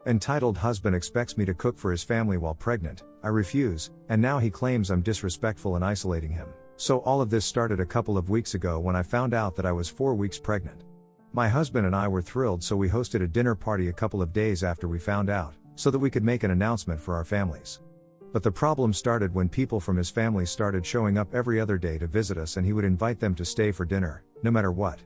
Entitled husband expects me to cook for his family while pregnant, I refuse, and now he claims I'm disrespectful and isolating him. So all of this started a couple of weeks ago when I found out that I was 4 weeks pregnant. My husband and I were thrilled, so we hosted a dinner party a couple of days after we found out, so that we could make an announcement for our families. But the problem started when people from his family started showing up every other day to visit us, and he would invite them to stay for dinner, no matter what.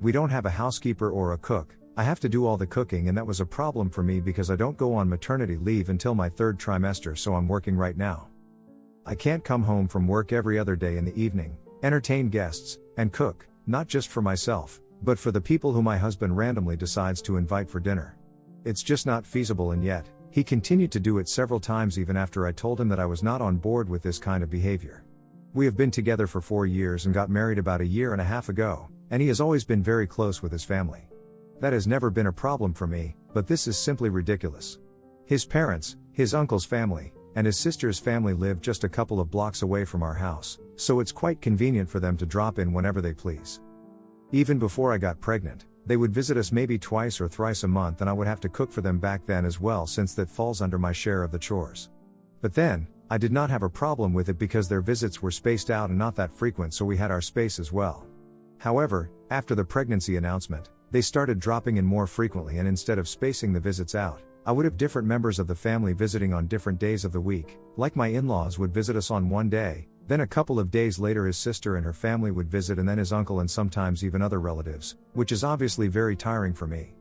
We don't have a housekeeper or a cook. I have to do all the cooking, and that was a problem for me because I don't go on maternity leave until my 3rd trimester, so I'm working right now. I can't come home from work every other day in the evening, entertain guests, and cook, not just for myself, but for the people who my husband randomly decides to invite for dinner. It's just not feasible, and yet, he continued to do it several times even after I told him that I was not on board with this kind of behavior. We have been together for 4 years and got married about a year and a half ago, and he has always been very close with his family. That has never been a problem for me, but this is simply ridiculous. His parents, his uncle's family, and his sister's family live just a couple of blocks away from our house, so it's quite convenient for them to drop in whenever they please. Even before I got pregnant, they would visit us maybe twice or thrice a month, and I would have to cook for them back then as well, since that falls under my share of the chores. But then, I did not have a problem with it because their visits were spaced out and not that frequent, so we had our space as well. However, after the pregnancy announcement, they started dropping in more frequently, and instead of spacing the visits out, I would have different members of the family visiting on different days of the week, like my in-laws would visit us on one day, then a couple of days later his sister and her family would visit, and then his uncle and sometimes even other relatives, which is obviously very tiring for me.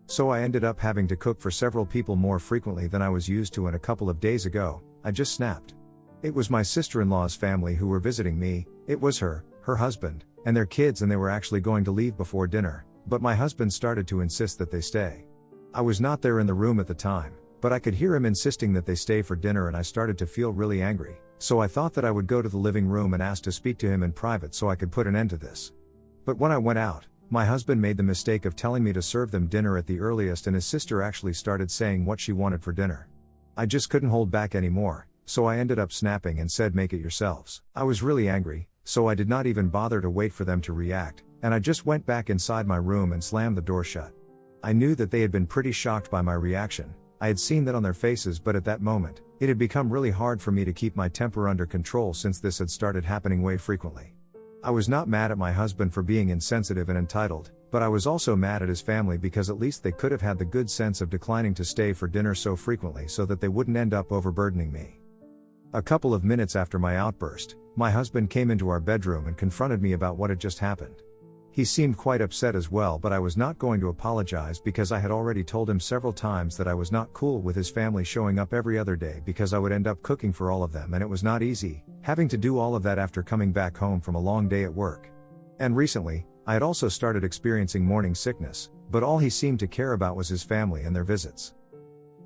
So I ended up having to cook for several people more frequently than I was used to, and a couple of days ago, I just snapped. It was my sister-in-law's family who were visiting me, it was her husband, and their kids, and they were actually going to leave before dinner, but my husband started to insist that they stay. I was not there in the room at the time, but I could hear him insisting that they stay for dinner, and I started to feel really angry, so I thought that I would go to the living room and ask to speak to him in private so I could put an end to this. But when I went out, my husband made the mistake of telling me to serve them dinner at the earliest, and his sister actually started saying what she wanted for dinner. I just couldn't hold back anymore, so I ended up snapping and said, "Make it yourselves." I was really angry, so I did not even bother to wait for them to react, and I just went back inside my room and slammed the door shut. I knew that they had been pretty shocked by my reaction. I had seen that on their faces, but at that moment, it had become really hard for me to keep my temper under control since this had started happening way frequently. I was not mad at my husband for being insensitive and entitled, but I was also mad at his family because at least they could have had the good sense of declining to stay for dinner so frequently so that they wouldn't end up overburdening me. A couple of minutes after my outburst, my husband came into our bedroom and confronted me about what had just happened. He seemed quite upset as well, but I was not going to apologize because I had already told him several times that I was not cool with his family showing up every other day because I would end up cooking for all of them, and it was not easy, having to do all of that after coming back home from a long day at work. And recently, I had also started experiencing morning sickness, but all he seemed to care about was his family and their visits.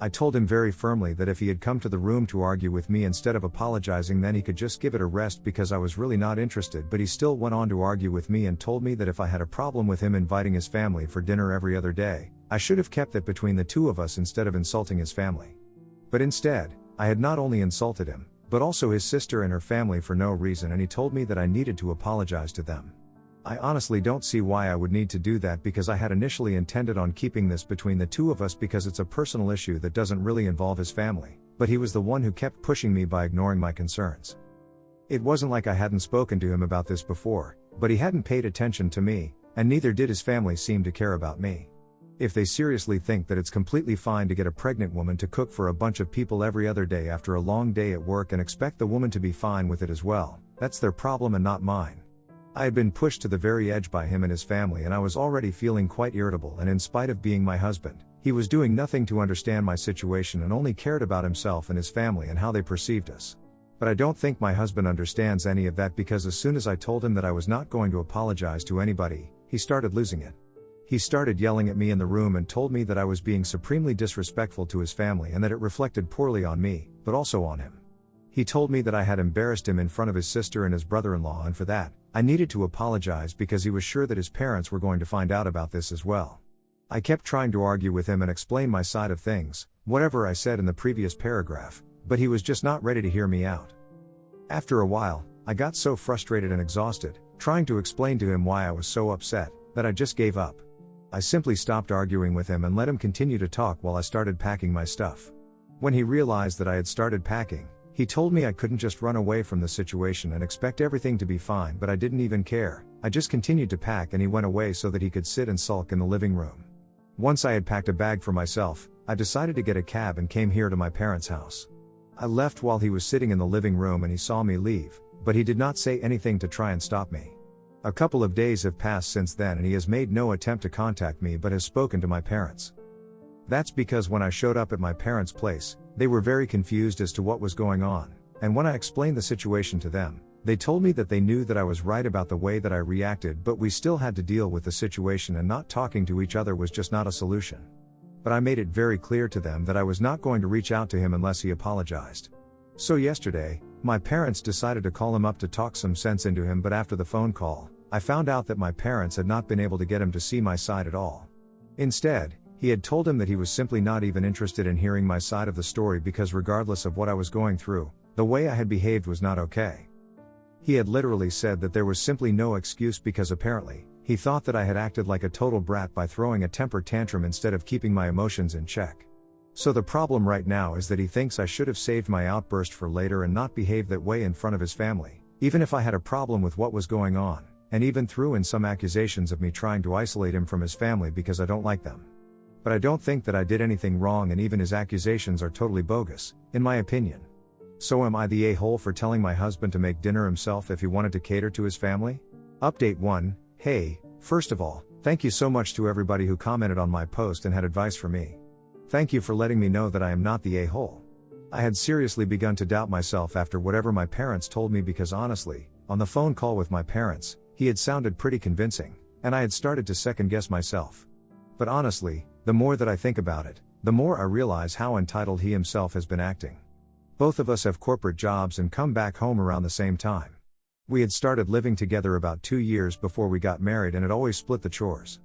I told him very firmly that if he had come to the room to argue with me instead of apologizing, then he could just give it a rest because I was really not interested, but he still went on to argue with me and told me that if I had a problem with him inviting his family for dinner every other day, I should have kept it between the two of us instead of insulting his family. But instead, I had not only insulted him, but also his sister and her family for no reason, and he told me that I needed to apologize to them. I honestly don't see why I would need to do that because I had initially intended on keeping this between the two of us because it's a personal issue that doesn't really involve his family, but he was the one who kept pushing me by ignoring my concerns. It wasn't like I hadn't spoken to him about this before, but he hadn't paid attention to me, and neither did his family seem to care about me. If they seriously think that it's completely fine to get a pregnant woman to cook for a bunch of people every other day after a long day at work and expect the woman to be fine with it as well, that's their problem and not mine. I had been pushed to the very edge by him and his family, and I was already feeling quite irritable, and in spite of being my husband, he was doing nothing to understand my situation and only cared about himself and his family and how they perceived us. But I don't think my husband understands any of that because as soon as I told him that I was not going to apologize to anybody, he started losing it. He started yelling at me in the room and told me that I was being supremely disrespectful to his family and that it reflected poorly on me, but also on him. He told me that I had embarrassed him in front of his sister and his brother-in-law, and for that, I needed to apologize because he was sure that his parents were going to find out about this as well. I kept trying to argue with him and explain my side of things, whatever I said in the previous paragraph, but he was just not ready to hear me out. After a while, I got so frustrated and exhausted, trying to explain to him why I was so upset, that I just gave up. I simply stopped arguing with him and let him continue to talk while I started packing my stuff. When he realized that I had started packing, he told me I couldn't just run away from the situation and expect everything to be fine, but I didn't even care. I just continued to pack and he went away so that he could sit and sulk in the living room. Once I had packed a bag for myself, I decided to get a cab and came here to my parents' house. I left while he was sitting in the living room and he saw me leave, but he did not say anything to try and stop me. A couple of days have passed since then and he has made no attempt to contact me but has spoken to my parents. That's because when I showed up at my parents' place, they were very confused as to what was going on, and when I explained the situation to them, they told me that they knew that I was right about the way that I reacted, but we still had to deal with the situation and not talking to each other was just not a solution. But I made it very clear to them that I was not going to reach out to him unless he apologized. So yesterday, my parents decided to call him up to talk some sense into him, but after the phone call, I found out that my parents had not been able to get him to see my side at all. Instead, he had told him that he was simply not even interested in hearing my side of the story because regardless of what I was going through, the way I had behaved was not okay. He had literally said that there was simply no excuse because apparently, he thought that I had acted like a total brat by throwing a temper tantrum instead of keeping my emotions in check. So the problem right now is that he thinks I should have saved my outburst for later and not behaved that way in front of his family, even if I had a problem with what was going on, and even threw in some accusations of me trying to isolate him from his family because I don't like them. But I don't think that I did anything wrong and even his accusations are totally bogus, in my opinion. So am I the a-hole for telling my husband to make dinner himself if he wanted to cater to his family? Update 1, hey, first of all, thank you so much to everybody who commented on my post and had advice for me. Thank you for letting me know that I am not the a-hole. I had seriously begun to doubt myself after whatever my parents told me because honestly, on the phone call with my parents, he had sounded pretty convincing, and I had started to second guess myself. But honestly, the more that I think about it, the more I realize how entitled he himself has been acting. Both of us have corporate jobs and come back home around the same time. We had started living together about 2 years before we got married and had always split the chores.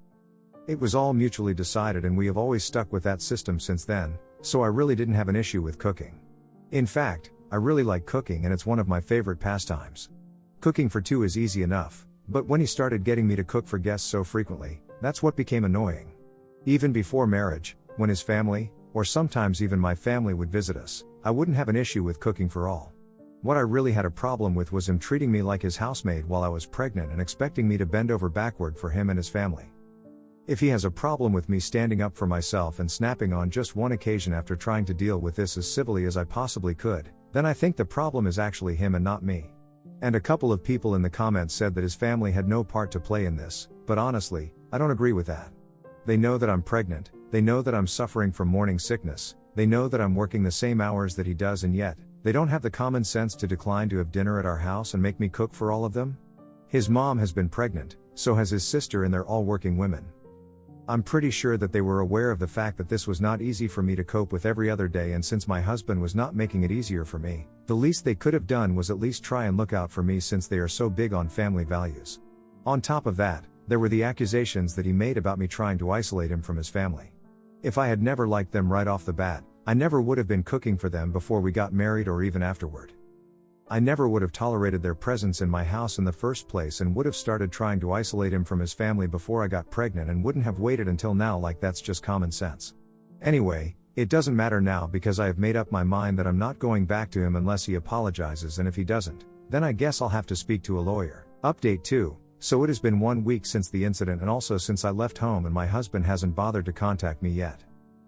It was all mutually decided and we have always stuck with that system since then, so I really didn't have an issue with cooking. In fact, I really like cooking and it's one of my favorite pastimes. Cooking for two is easy enough, but when he started getting me to cook for guests so frequently, that's what became annoying. Even before marriage, when his family, or sometimes even my family would visit us, I wouldn't have an issue with cooking for all. What I really had a problem with was him treating me like his housemaid while I was pregnant and expecting me to bend over backward for him and his family. If he has a problem with me standing up for myself and snapping on just one occasion after trying to deal with this as civilly as I possibly could, then I think the problem is actually him and not me. And a couple of people in the comments said that his family had no part to play in this, but honestly, I don't agree with that. They know that I'm pregnant, they know that I'm suffering from morning sickness, they know that I'm working the same hours that he does, and yet, they don't have the common sense to decline to have dinner at our house and make me cook for all of them? His mom has been pregnant, so has his sister, and they're all working women. I'm pretty sure that they were aware of the fact that this was not easy for me to cope with every other day, and since my husband was not making it easier for me, the least they could have done was at least try and look out for me since they are so big on family values. On top of that, there were the accusations that he made about me trying to isolate him from his family. If I had never liked them right off the bat, I never would have been cooking for them before we got married or even afterward. I never would have tolerated their presence in my house in the first place and would have started trying to isolate him from his family before I got pregnant and wouldn't have waited until now. Like, that's just common sense. Anyway, it doesn't matter now because I have made up my mind that I'm not going back to him unless he apologizes, and if he doesn't, then I guess I'll have to speak to a lawyer. Update 2. So it has been 1 week since the incident and also since I left home, and my husband hasn't bothered to contact me yet.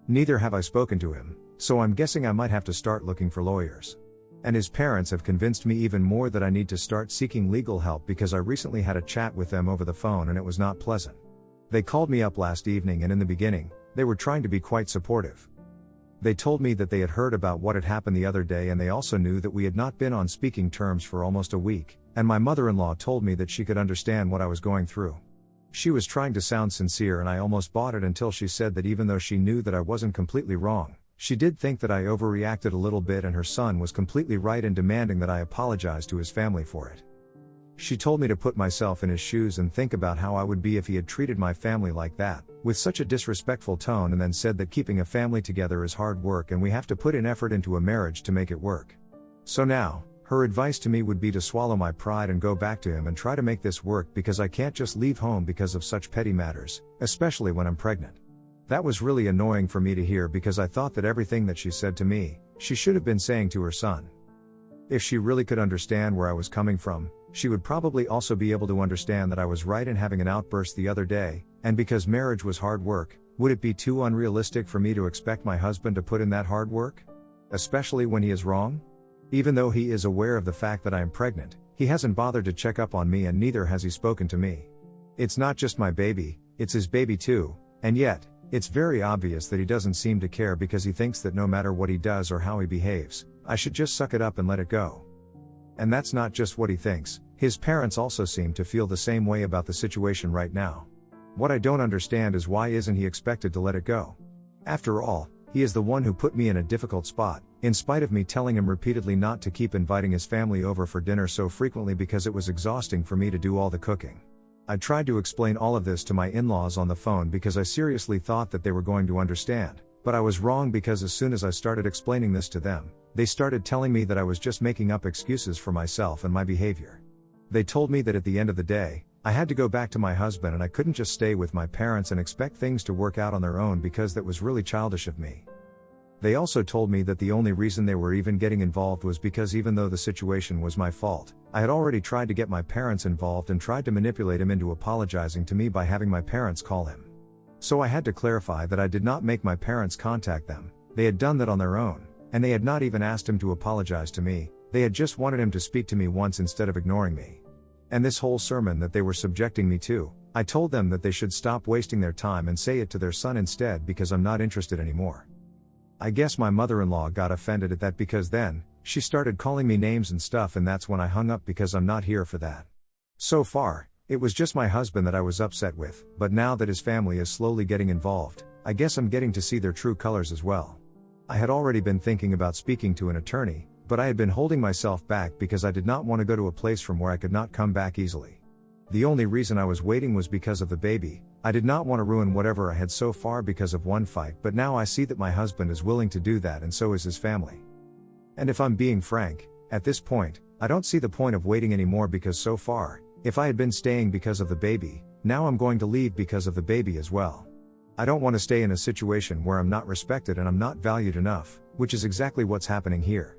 Neither have I spoken to him, so I'm guessing I might have to start looking for lawyers. And his parents have convinced me even more that I need to start seeking legal help because I recently had a chat with them over the phone and it was not pleasant. They called me up last evening and in the beginning, they were trying to be quite supportive. They told me that they had heard about what had happened the other day, and they also knew that we had not been on speaking terms for almost a week, and my mother-in-law told me that she could understand what I was going through. She was trying to sound sincere and I almost bought it until she said that even though she knew that I wasn't completely wrong, she did think that I overreacted a little bit and her son was completely right in demanding that I apologize to his family for it. She told me to put myself in his shoes and think about how I would be if he had treated my family like that, with such a disrespectful tone, and then said that keeping a family together is hard work and we have to put in effort into a marriage to make it work. So now, Her advice to me would be to swallow my pride and go back to him and try to make this work because I can't just leave home because of such petty matters, especially when I'm pregnant. That was really annoying for me to hear because I thought that everything that she said to me, she should have been saying to her son. If she really could understand where I was coming from, she would probably also be able to understand that I was right in having an outburst the other day, and because marriage was hard work, would it be too unrealistic for me to expect my husband to put in that hard work? Especially when he is wrong? Even though he is aware of the fact that I am pregnant, he hasn't bothered to check up on me and neither has he spoken to me. It's not just my baby, it's his baby too, and yet, it's very obvious that he doesn't seem to care because he thinks that no matter what he does or how he behaves, I should just suck it up and let it go. And that's not just what he thinks, his parents also seem to feel the same way about the situation right now. What I don't understand is why isn't he expected to let it go? After all, he is the one who put me in a difficult spot, in spite of me telling him repeatedly not to keep inviting his family over for dinner so frequently because it was exhausting for me to do all the cooking. I tried to explain all of this to my in-laws on the phone because I seriously thought that they were going to understand, but I was wrong because as soon as I started explaining this to them, they started telling me that I was just making up excuses for myself and my behavior. They told me that at the end of the day, I had to go back to my husband and I couldn't just stay with my parents and expect things to work out on their own because that was really childish of me. They also told me that the only reason they were even getting involved was because even though the situation was my fault, I had already tried to get my parents involved and tried to manipulate him into apologizing to me by having my parents call him. So I had to clarify that I did not make my parents contact them, they had done that on their own, and they had not even asked him to apologize to me, they had just wanted him to speak to me once instead of ignoring me. And this whole sermon that they were subjecting me to, I told them that they should stop wasting their time and say it to their son instead because I'm not interested anymore. I guess my mother-in-law got offended at that because then, she started calling me names and stuff and that's when I hung up because I'm not here for that. So far, it was just my husband that I was upset with, but now that his family is slowly getting involved, I guess I'm getting to see their true colors as well. I had already been thinking about speaking to an attorney, but I had been holding myself back because I did not want to go to a place from where I could not come back easily. The only reason I was waiting was because of the baby. I did not want to ruin whatever I had so far because of one fight, but now I see that my husband is willing to do that and so is his family. And if I'm being frank, at this point, I don't see the point of waiting anymore because so far, if I had been staying because of the baby, now I'm going to leave because of the baby as well. I don't want to stay in a situation where I'm not respected and I'm not valued enough, which is exactly what's happening here.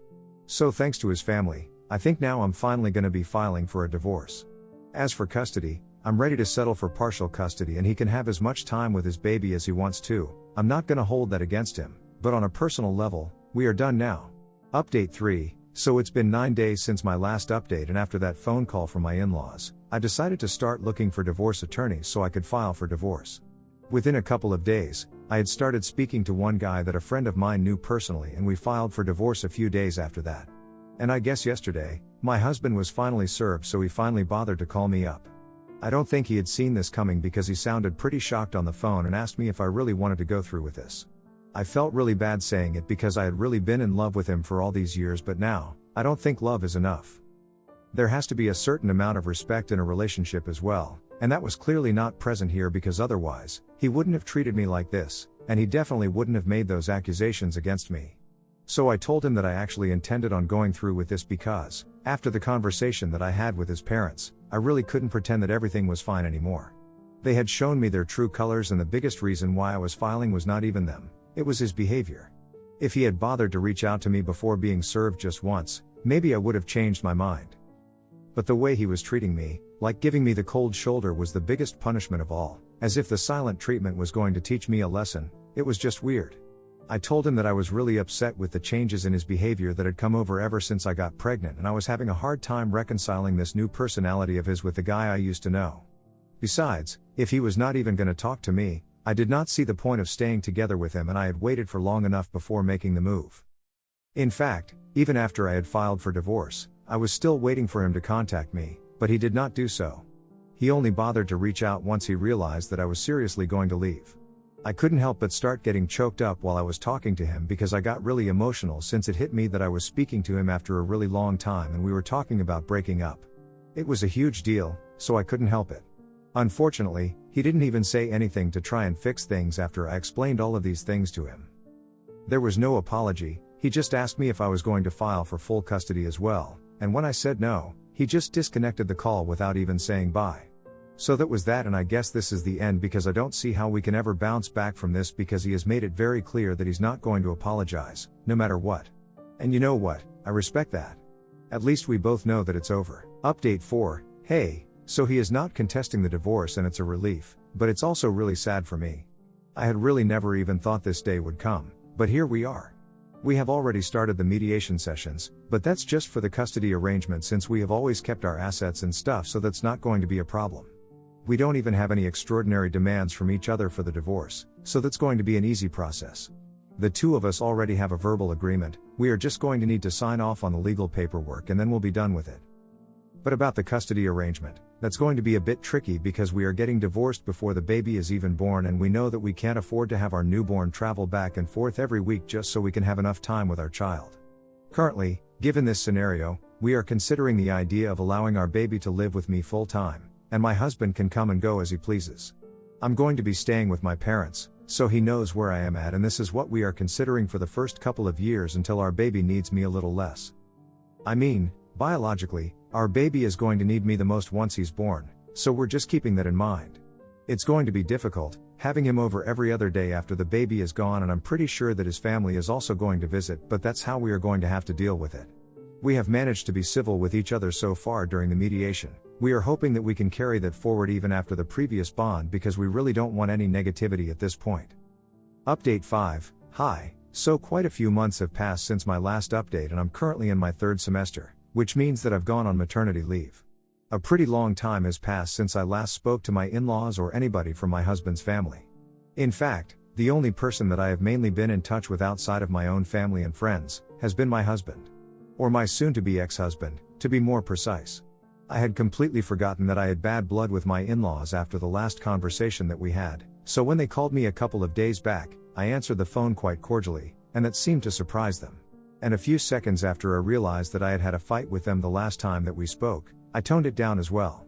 So thanks to his family, I think now I'm finally going to be filing for a divorce. As for custody, I'm ready to settle for partial custody and he can have as much time with his baby as he wants to. I'm not going to hold that against him, but on a personal level, we are done now. Update 3, so it's been 9 days since my last update and after that phone call from my in-laws, I decided to start looking for divorce attorneys so I could file for divorce. Within a couple of days, I had started speaking to one guy that a friend of mine knew personally and we filed for divorce a few days after that. And I guess yesterday, my husband was finally served so he finally bothered to call me up. I don't think he had seen this coming because he sounded pretty shocked on the phone and asked me if I really wanted to go through with this. I felt really bad saying it because I had really been in love with him for all these years, but now, I don't think love is enough. There has to be a certain amount of respect in a relationship as well, and that was clearly not present here because otherwise, he wouldn't have treated me like this, and he definitely wouldn't have made those accusations against me. So I told him that I actually intended on going through with this because, after the conversation that I had with his parents, I really couldn't pretend that everything was fine anymore. They had shown me their true colors and the biggest reason why I was filing was not even them, it was his behavior. If he had bothered to reach out to me before being served just once, maybe I would have changed my mind. But the way he was treating me, like giving me the cold shoulder, was the biggest punishment of all, as if the silent treatment was going to teach me a lesson. It was just weird. I told him that I was really upset with the changes in his behavior that had come over ever since I got pregnant and I was having a hard time reconciling this new personality of his with the guy I used to know. Besides, if he was not even going to talk to me, I did not see the point of staying together with him and I had waited for long enough before making the move. In fact, even after I had filed for divorce, I was still waiting for him to contact me, but he did not do so. He only bothered to reach out once he realized that I was seriously going to leave. I couldn't help but start getting choked up while I was talking to him because I got really emotional since it hit me that I was speaking to him after a really long time and we were talking about breaking up. It was a huge deal, so I couldn't help it. Unfortunately, he didn't even say anything to try and fix things after I explained all of these things to him. There was no apology, he just asked me if I was going to file for full custody as well, and when I said no, he just disconnected the call without even saying bye. So that was that, and I guess this is the end because I don't see how we can ever bounce back from this because he has made it very clear that he's not going to apologize, no matter what. And you know what, I respect that. At least we both know that it's over. Update 4, hey, so he is not contesting the divorce and it's a relief, but it's also really sad for me. I had really never even thought this day would come, but here we are. We have already started the mediation sessions, but that's just for the custody arrangement since we have always kept our assets and stuff, so that's not going to be a problem. We don't even have any extraordinary demands from each other for the divorce, so that's going to be an easy process. The two of us already have a verbal agreement, we are just going to need to sign off on the legal paperwork and then we'll be done with it. But about the custody arrangement, that's going to be a bit tricky because we are getting divorced before the baby is even born, and we know that we can't afford to have our newborn travel back and forth every week just so we can have enough time with our child. Currently, given this scenario, we are considering the idea of allowing our baby to live with me full time, and my husband can come and go as he pleases. I'm going to be staying with my parents, so he knows where I am at, and this is what we are considering for the first couple of years until our baby needs me a little less. I mean, biologically, our baby is going to need me the most once he's born, so we're just keeping that in mind. It's going to be difficult, having him over every other day after the baby is gone, and I'm pretty sure that his family is also going to visit, but that's how we are going to have to deal with it. We have managed to be civil with each other so far during the mediation. We are hoping that we can carry that forward even after the previous bond because we really don't want any negativity at this point. Update 5, hi, so quite a few months have passed since my last update and I'm currently in my 3rd semester, which means that I've gone on maternity leave. A pretty long time has passed since I last spoke to my in-laws or anybody from my husband's family. In fact, the only person that I have mainly been in touch with outside of my own family and friends, has been my husband. Or my soon-to-be ex-husband, to be more precise. I had completely forgotten that I had bad blood with my in-laws after the last conversation that we had, so when they called me a couple of days back, I answered the phone quite cordially, and that seemed to surprise them. And a few seconds after I realized that I had had a fight with them the last time that we spoke, I toned it down as well.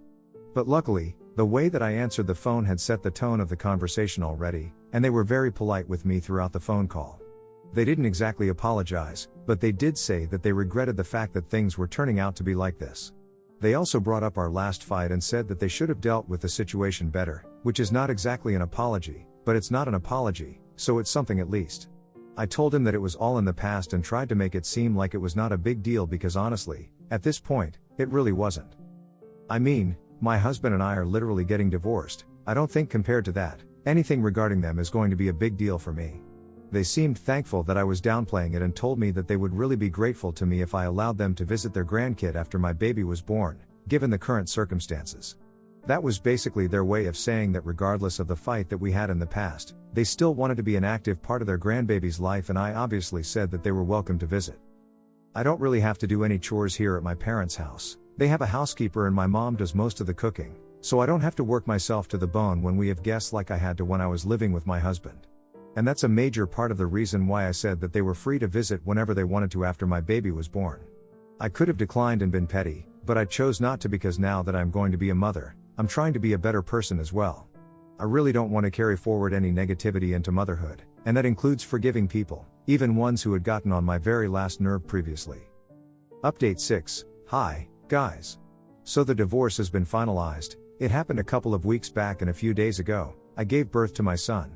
But luckily, the way that I answered the phone had set the tone of the conversation already, and they were very polite with me throughout the phone call. They didn't exactly apologize, but they did say that they regretted the fact that things were turning out to be like this. They also brought up our last fight and said that they should have dealt with the situation better, which is not exactly an apology, but it's not an apology, so it's something at least. I told him that it was all in the past and tried to make it seem like it was not a big deal because honestly, at this point, it really wasn't. I mean, my husband and I are literally getting divorced. I don't think compared to that, anything regarding them is going to be a big deal for me. They seemed thankful that I was downplaying it and told me that they would really be grateful to me if I allowed them to visit their grandkid after my baby was born, given the current circumstances. That was basically their way of saying that regardless of the fight that we had in the past, they still wanted to be an active part of their grandbaby's life, and I obviously said that they were welcome to visit. I don't really have to do any chores here at my parents' house. They have a housekeeper and my mom does most of the cooking, so I don't have to work myself to the bone when we have guests like I had to when I was living with my husband. And that's a major part of the reason why I said that they were free to visit whenever they wanted to after my baby was born. I could have declined and been petty, but I chose not to because now that I'm going to be a mother, I'm trying to be a better person as well. I really don't want to carry forward any negativity into motherhood, and that includes forgiving people, even ones who had gotten on my very last nerve previously. Update 6, hi, guys. So the divorce has been finalized. It happened a couple of weeks back, and a few days ago, I gave birth to my son.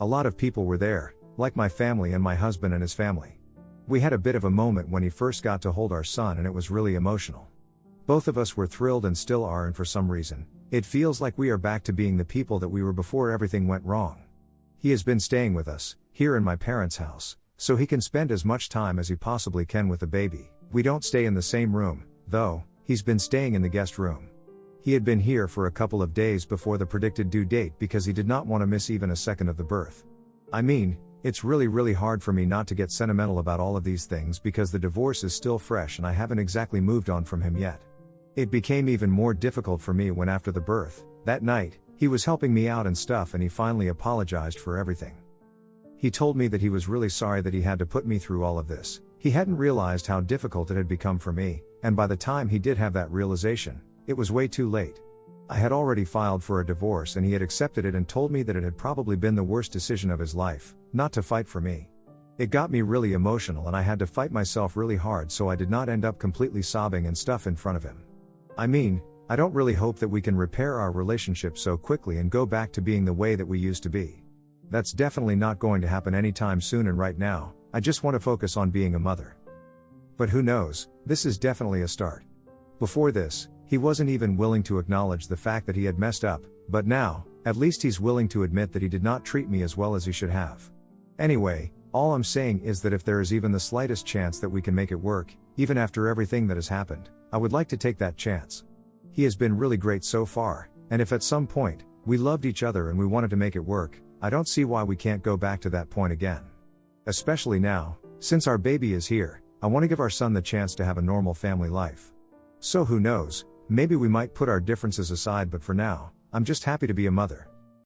A lot of people were there, like my family and my husband and his family. We had a bit of a moment when he first got to hold our son, and it was really emotional. Both of us were thrilled and still are, and for some reason, it feels like we are back to being the people that we were before everything went wrong. He has been staying with us, here in my parents' house, so he can spend as much time as he possibly can with the baby. We don't stay in the same room, though. He's been staying in the guest room. He had been here for a couple of days before the predicted due date because he did not want to miss even a second of the birth. I mean, it's really hard for me not to get sentimental about all of these things because the divorce is still fresh and I haven't exactly moved on from him yet. It became even more difficult for me when after the birth, that night, he was helping me out and stuff, and he finally apologized for everything. He told me that he was really sorry that he had to put me through all of this. He hadn't realized how difficult it had become for me, and by the time he did have that realization, it was way too late. I had already filed for a divorce and he had accepted it and told me that it had probably been the worst decision of his life, not to fight for me. It got me really emotional and I had to fight myself really hard so I did not end up completely sobbing and stuff in front of him. I mean, I don't really hope that we can repair our relationship so quickly and go back to being the way that we used to be. That's definitely not going to happen anytime soon, and right now, I just want to focus on being a mother. But who knows, this is definitely a start. Before this, he wasn't even willing to acknowledge the fact that he had messed up, but now, at least he's willing to admit that he did not treat me as well as he should have. Anyway, all I'm saying is that if there is even the slightest chance that we can make it work, even after everything that has happened, I would like to take that chance. He has been really great so far, and if at some point, we loved each other and we wanted to make it work, I don't see why we can't go back to that point again. Especially now, since our baby is here, I want to give our son the chance to have a normal family life. So who knows, maybe we might put our differences aside, but for now, I'm just happy to be a mother.